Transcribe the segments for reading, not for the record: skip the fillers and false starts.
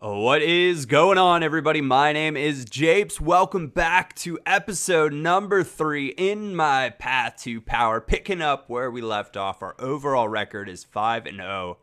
What is going on, everybody? My name is Japes. Welcome back to episode number 3 in my path to power. Picking up where we left off. Our overall record is 5-0.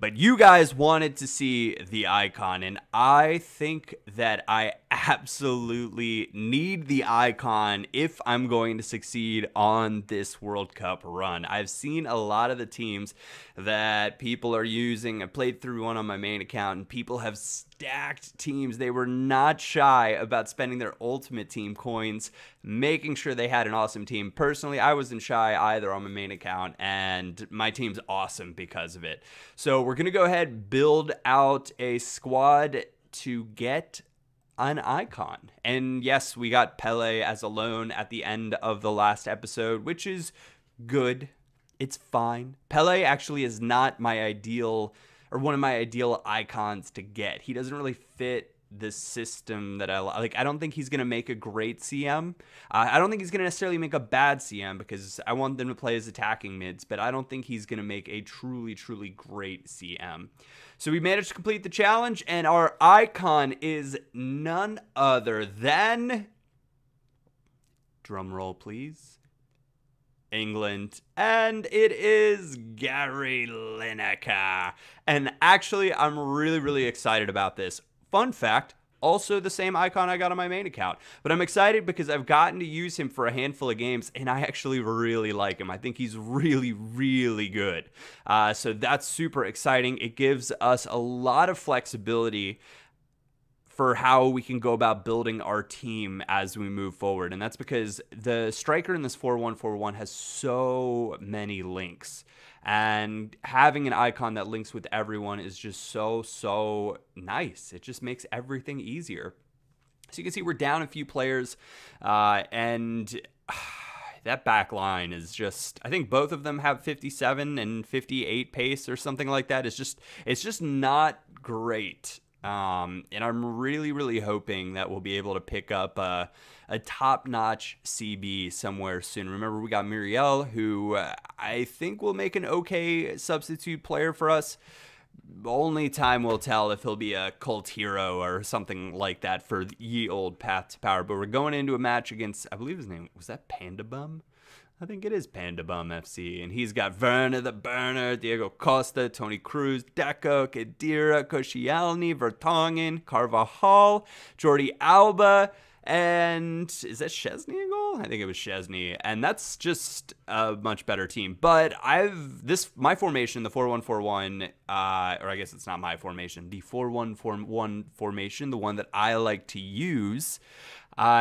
But you guys wanted to see the icon, and I think that I absolutely need the icon if I'm going to succeed on this World Cup run. I've seen a lot of the teams that people are using. I played through one on my main account, and people have stacked teams. They were not shy about spending their ultimate team coins, making sure they had an awesome team. Personally, I wasn't shy either on my main account, and my team's awesome because of it. So we're going to go ahead and build out a squad to get an icon. And yes, we got Pele as a loan at the end of the last episode, which is good. It's fine. Pele actually is not my ideal, or one of my ideal icons to get. He doesn't really fit the system that I like. I don't think he's going to make a great CM. I don't think he's going to necessarily make a bad CM because I want them to play as attacking mids, but I don't think he's going to make a truly great CM. So we managed to complete the challenge, and our icon is none other than, drum roll please, England, and it is Gary Lineker. And actually, I'm really excited about this. Fun fact, also the same icon I got on my main account. But I'm excited because I've gotten to use him for a handful of games, and I actually really like him. I think he's really good. So that's super exciting. It gives us a lot of flexibility for how we can go about building our team as we move forward. And that's because the striker in this 4-1-4-1 has so many links. And having an icon that links with everyone is just so nice. It just makes everything easier. So you can see we're down a few players, and that back line is just, I think both of them have 57 and 58 pace or something like that. It's just not great. And I'm really hoping that we'll be able to pick up a top-notch CB somewhere soon. Remember, we got Muriel, who I think will make an okay substitute player for us. Only time will tell if he'll be a cult hero or something like that for ye old path to power. But we're going into a match against, I believe his name, was that Panda Bum? I think it is Panda Bum FC, and he's got Werner the Burner, Diego Costa, Tony Cruz, Deco, Khedira, Koscielny, Vertonghen, Carvajal, Jordi Alba, and is that Szczesny in goal? I think it was Szczesny, and that's just a much better team. But my formation, the 4-1-4-1, or I guess it's not my formation, the 4-1-4-1 formation, the one that I like to use,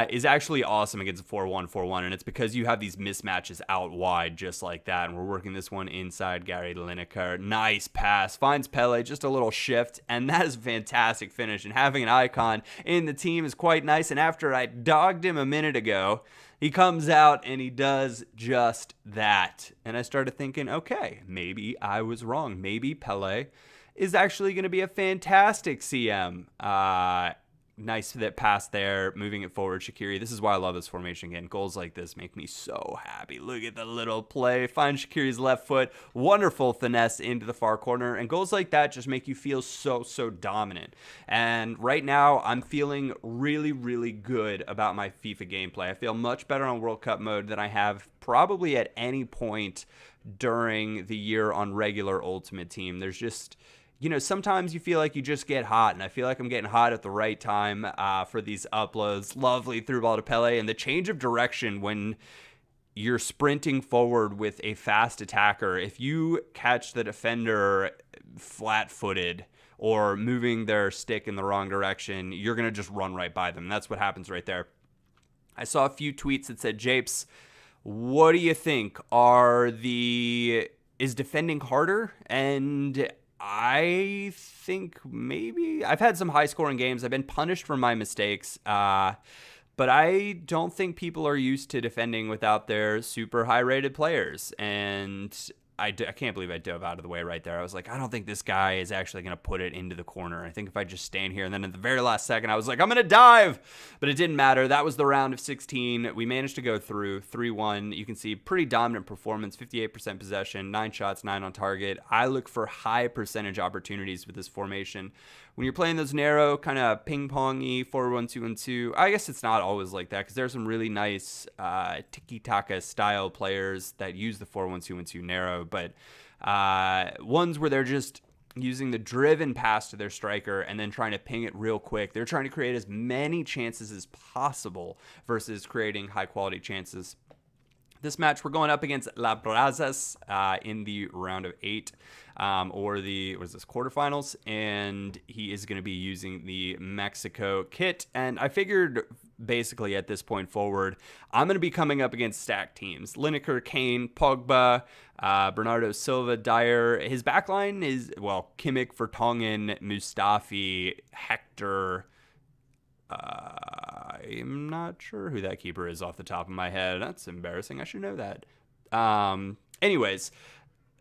is actually awesome against a 4-1-4-1, and it's because you have these mismatches out wide just like that, and we're working this one inside Gary Lineker. Nice pass, finds Pele, just a little shift, and that is a fantastic finish, and having an icon in the team is quite nice, and after I dogged him a minute ago, he comes out and he does just that, and I started thinking, okay, maybe I was wrong. Maybe Pele is actually going to be a fantastic CM. Nice that pass there, moving it forward, Shaqiri. This is why I love this formation again. Goals like this make me so happy. Look at the little play. Find Shaqiri's left foot. Wonderful finesse into the far corner. And goals like that just make you feel so dominant. And right now, I'm feeling really good about my FIFA gameplay. I feel much better on World Cup mode than I have probably at any point during the year on regular Ultimate Team. There's just, you know, sometimes you feel like you just get hot, and I feel like I'm getting hot at the right time for these uploads. Lovely through ball to Pele, and the change of direction when you're sprinting forward with a fast attacker. If you catch the defender flat-footed or moving their stick in the wrong direction, you're going to just run right by them. That's what happens right there. I saw a few tweets that said, Japes, what do you think? Is defending harder? And I think maybe. I've had some high-scoring games. I've been punished for my mistakes, but I don't think people are used to defending without their super high-rated players, and I can't believe I dove out of the way right there. I was like, I don't think this guy is actually going to put it into the corner. I think if I just stand here, and then at the very last second, I was like, I'm going to dive. But it didn't matter. That was the round of 16. We managed to go through 3-1. You can see pretty dominant performance, 58% possession, 9 shots, 9 on target. I look for high percentage opportunities with this formation. when you're playing those narrow kind of ping-pongy 4-1-2-1-2, I guess it's not always like that because there's some really nice tiki-taka style players that use the 4-1-2-1-2 narrow, but ones where they're just using the driven pass to their striker and then trying to ping it real quick. They're trying to create as many chances as possible versus creating high-quality chances. This match, we're going up against La Brazas in the round of 8, or the, what is this, quarterfinals, and he is going to be using the Mexico kit. And I figured basically at this point forward, I'm going to be coming up against stacked teams. Lineker, Kane, Pogba, Bernardo Silva, Dyer. His backline is, well, Kimmich, Vertonghen, Mustafi, Hector. I'm not sure who that keeper is off the top of my head. That's embarrassing. I should know that. Anyways,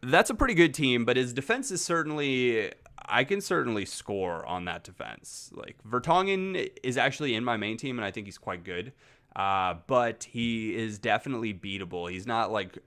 that's a pretty good team, but his defense is certainly, I can certainly score on that defense. Like, Vertonghen is actually in my main team, and I think he's quite good. But he is definitely beatable. He's not like,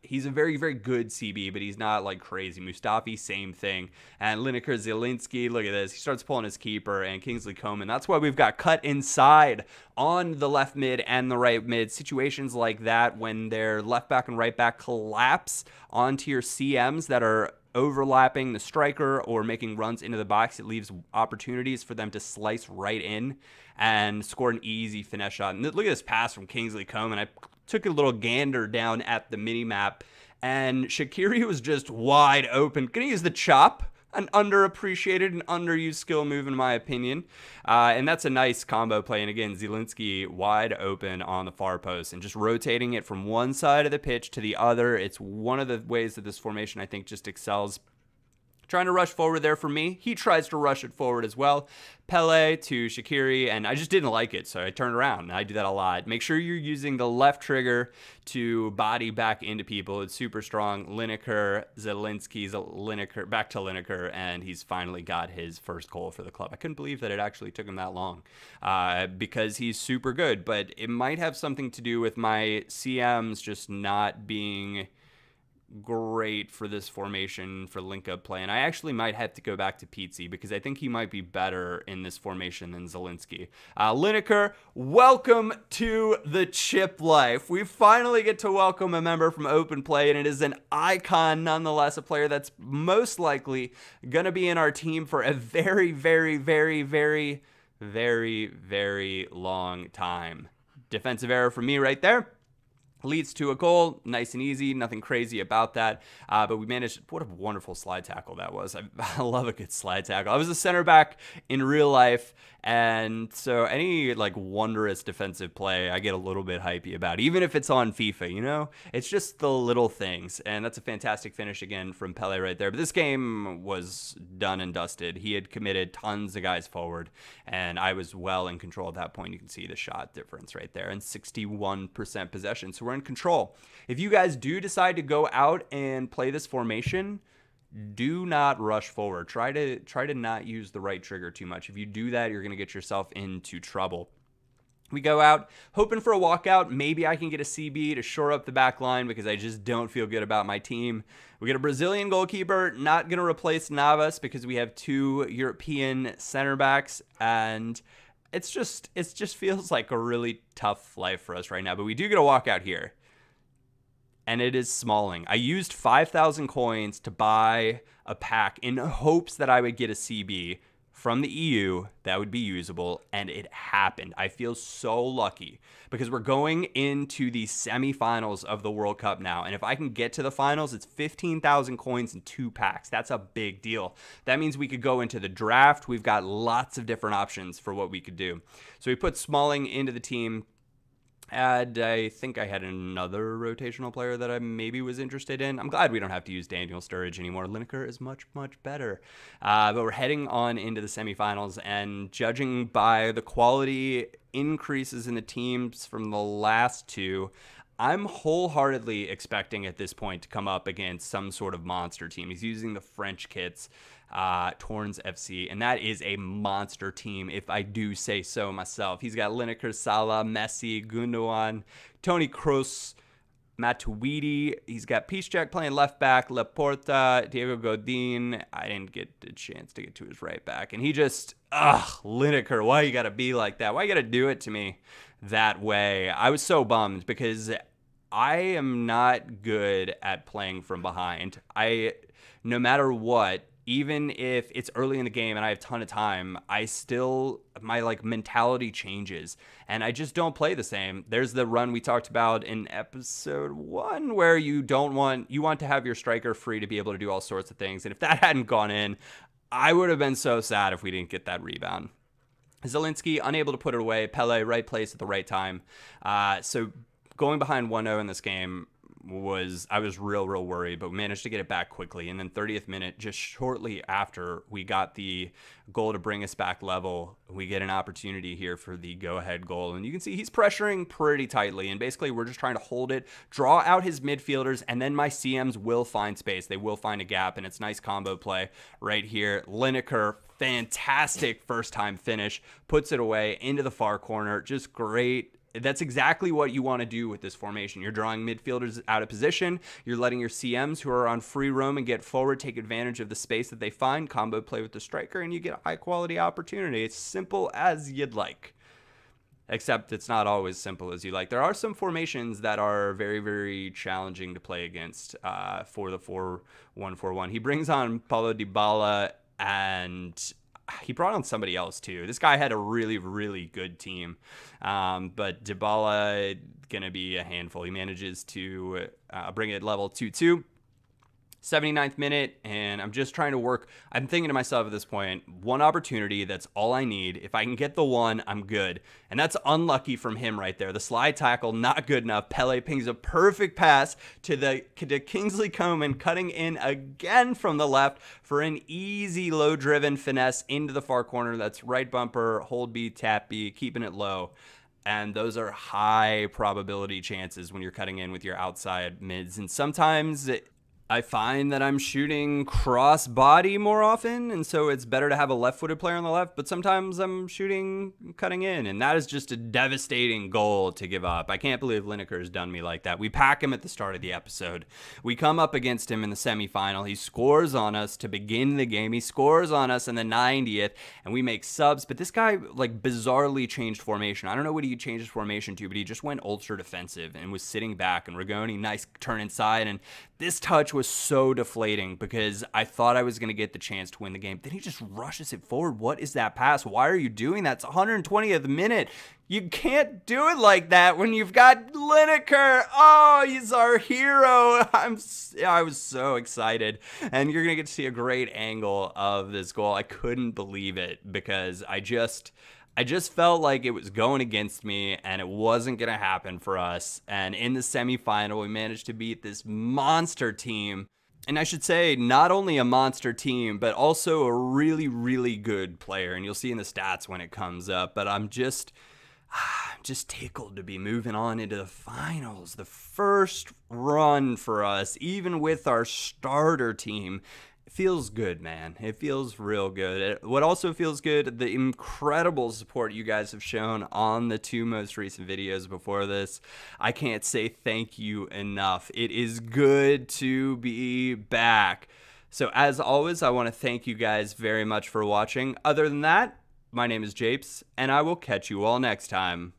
he's a very, very good CB, but he's not like crazy. Mustafi, same thing. And Lineker, Zielinski, look at this. He starts pulling his keeper, and Kingsley Coman. That's why we've got cut inside on the left mid and the right mid. Situations like that when their left back and right back collapse onto your CMs that are overlapping the striker or making runs into the box, it leaves opportunities for them to slice right in and score an easy finesse shot. And look at this pass from Kingsley Coman. I took a little gander down at the mini map, and Shaqiri was just wide open. Gonna use the chop, an underappreciated and underused skill move in my opinion. And that's a nice combo play. And again, Zielinski wide open on the far post and just rotating it from one side of the pitch to the other. It's one of the ways that this formation, I think, just excels. Trying to rush forward there for me. He tries to rush it forward as well. Pele to Shaqiri, and I just didn't like it, so I turned around. I do that a lot. Make sure you're using the left trigger to body back into people. It's super strong. Lineker, Zielinski, Lineker, back to Lineker, and he's finally got his first goal for the club. I couldn't believe that it actually took him that long because he's super good, but it might have something to do with my CMs just not being great for this formation for link-up play. And I actually might have to go back to Pizzi because I think he might be better in this formation than Zielinski. Lineker, welcome to the chip life. We finally get to welcome a member from Open Play, and it is an icon nonetheless, a player that's most likely going to be in our team for a very, very, very, very, very, very long time. Defensive error from me right there. Leads to a goal, nice and easy, nothing crazy about that. But we managed, what a wonderful slide tackle that was. I love a good slide tackle. I was a center back in real life, and so any like wondrous defensive play, I get a little bit hypey about, even if it's on FIFA, you know? It's just the little things, and that's a fantastic finish again from Pele right there. But this game was done and dusted. He had committed tons of guys forward, and I was well in control at that point. You can see the shot difference right there, and 61% possession. So we're in control. If you guys do decide to go out and play this formation, do not rush forward. Try to not use the right trigger too much. If you do that, you're going to get yourself into trouble. We go out hoping for a walkout. Maybe I can get a CB to shore up the back line because I just don't feel good about my team. We get a Brazilian goalkeeper, not going to replace Navas because we have 2 European center backs, and it just feels like a really tough life for us right now. But we do get a walkout here, and it is Smalling. I used 5,000 coins to buy a pack in hopes that I would get a CB from the EU that would be usable, and it happened. I feel so lucky because we're going into the semifinals of the World Cup now, and if I can get to the finals, it's 15,000 coins and 2 packs. That's a big deal. That means we could go into the draft. We've got lots of different options for what we could do. So we put Smalling into the team. And I think I had another rotational player that I maybe was interested in. I'm glad we don't have to use Daniel Sturridge anymore. Lineker is much, much better. But we're heading on into the semifinals, and judging by the quality increases in the teams from the last 2, I'm wholeheartedly expecting at this point to come up against some sort of monster team. He's using the French kits, Torrens FC, and that is a monster team if I do say so myself. He's got Lineker, Salah, Messi, Gundogan, Toni Kroos, Matuidi. He's got Piszczek playing left back, Laporta, Diego Godin. I didn't get a chance to get to his right back. And he just, Lineker, why you got to be like that? Why you got to do it to me that way? I was so bummed because I am not good at playing from behind. No matter what, even if it's early in the game and I have a ton of time, my mentality changes and I just don't play the same. There's the run we talked about in episode 1 where you want to have your striker free to be able to do all sorts of things. And if that hadn't gone in, I would have been so sad if we didn't get that rebound. Zielinski unable to put it away. Pele right place at the right time. So going behind 1-0 in this game, I was real worried, but we managed to get it back quickly. And then 30th minute, just shortly after we got the goal to bring us back level, we get an opportunity here for the go-ahead goal. And you can see he's pressuring pretty tightly. And basically, we're just trying to hold it, draw out his midfielders, and then my CMs will find space. They will find a gap, and it's nice combo play right here. Lineker, fantastic first-time finish, puts it away into the far corner. Just great. That's exactly what you want to do with this formation. You're drawing midfielders out of position. You're letting your CMs who are on free roam and get forward take advantage of the space that they find, combo play with the striker, and you get a high-quality opportunity. It's simple as you'd like, except it's not always simple as you like. There are some formations that are very, very challenging to play against for the 4-1-4-1. He brings on Paulo Dybala, and he brought on somebody else too. This guy had a really, really good team. But Dybala gonna be a handful. He manages to bring it level 2-2. 79th minute, and I'm just trying to work. I'm thinking to myself at this point, one opportunity, that's all I need. If I can get the one, I'm good. And that's unlucky from him right there. The slide tackle, not good enough. Pele pings a perfect pass to Kingsley Coman, cutting in again from the left for an easy low-driven finesse into the far corner. That's right bumper, hold B, tap B, keeping it low. And those are high probability chances when you're cutting in with your outside mids. And sometimes I find that I'm shooting cross body more often, and so it's better to have a left-footed player on the left, but sometimes I'm shooting cutting in, and that is just a devastating goal to give up. I can't believe Lineker has done me like that. We pack him at the start of the episode. We come up against him in the semifinal. He scores on us to begin the game. He scores on us in the 90th, and we make subs, but this guy bizarrely changed formation. I don't know what he changed his formation to, but he just went ultra defensive and was sitting back, and Rigoni, nice turn inside, and this touch was so deflating because I thought I was going to get the chance to win the game. Then he just rushes it forward. What is that pass? Why are you doing that? It's 120th minute. You can't do it like that when you've got Lineker. Oh, he's our hero. I was so excited. And you're going to get to see a great angle of this goal. I couldn't believe it because I just felt like it was going against me and it wasn't going to happen for us. And in the semifinal, we managed to beat this monster team. And I should say, not only a monster team, but also a really, really good player. And you'll see in the stats when it comes up. But I'm just tickled to be moving on into the finals. The first run for us, even with our starter team. Feels good, man. It feels real good. What also feels good, the incredible support you guys have shown on the 2 most recent videos before this. I can't say thank you enough. It is good to be back. So as always, I want to thank you guys very much for watching. Other than that, my name is Japes, and I will catch you all next time.